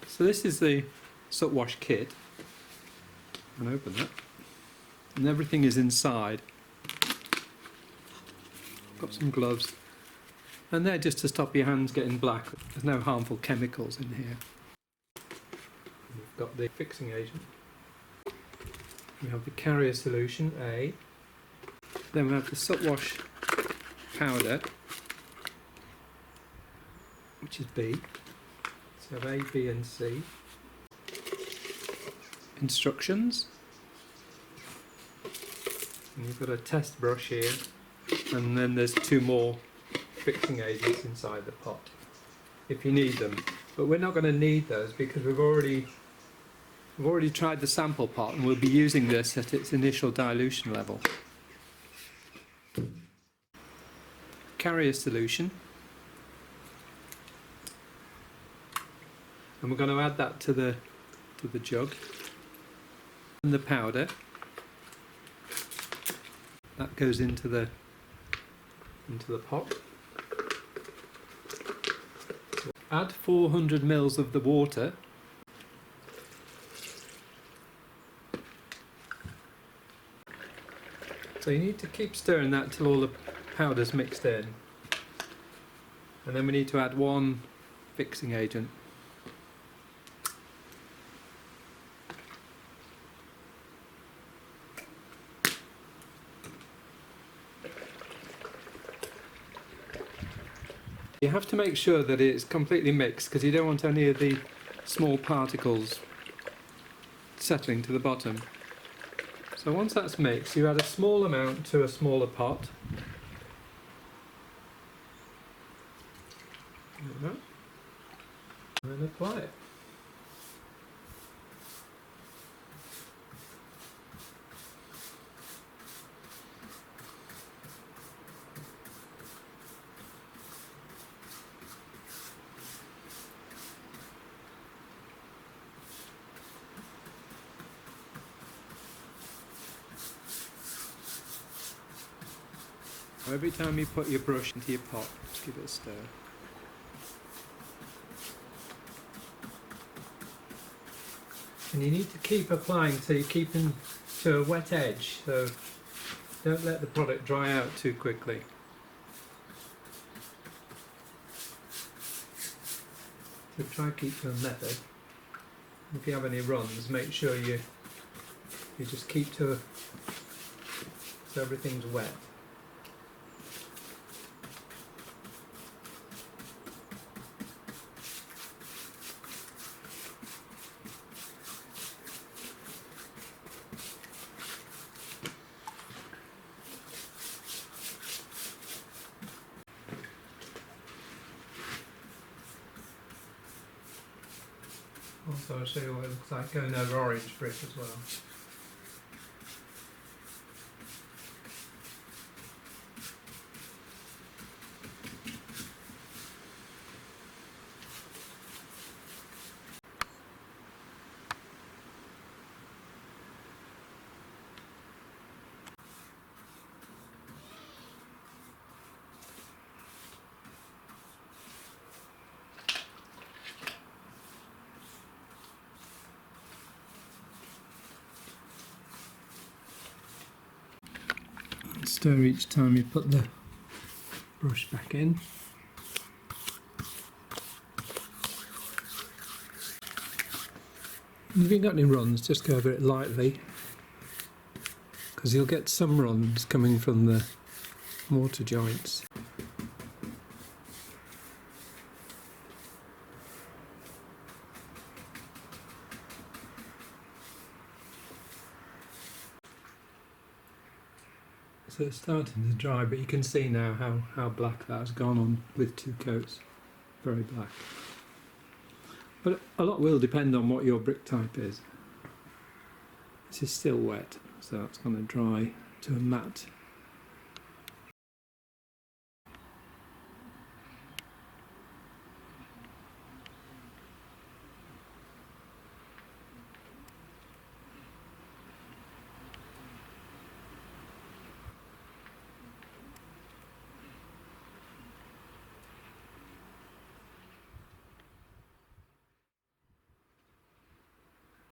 So this is the soot wash kit. I'm going to open that. And everything is inside. Got some gloves. And they're just to stop your hands getting black. There's no harmful chemicals in here. We've got the fixing agent. We have the carrier solution, A. Then we have the soot wash powder, which is B. So we have A, B and C. Instructions. And you've got a test brush here, and then there's 2 more fixing agents inside the pot if you need them. But we're not going to need those because we've already tried the sample pot and we'll be using this at its initial dilution level. Carrier solution. And we're going to add that to the jug. And the powder. That goes into the pot. So add 400 ml of the water. So you need to keep stirring that till all the powder's mixed in. And then we need to add 1 fixing agent. You have to make sure that it's completely mixed because you don't want any of the small particles settling to the bottom. So once that's mixed, you add a small amount to a smaller pot. Like that. And then apply it. Every time you put your brush into your pot, just give it a stir. And you need to keep applying so you keep them to a wet edge, so don't let the product dry out too quickly. So try to keep to a method. If you have any runs, make sure you just keep to so everything's wet. Also, I'll show you what it looks like going over orange brick as well. Stir each time you put the brush back in. If you've got any runs, just go over it lightly, because you'll get some runs coming from the mortar joints. So it's starting to dry, but you can see now how black that has gone on with 2 coats. Very black. But a lot will depend on what your brick type is. This is still wet, so it's going to dry to a matte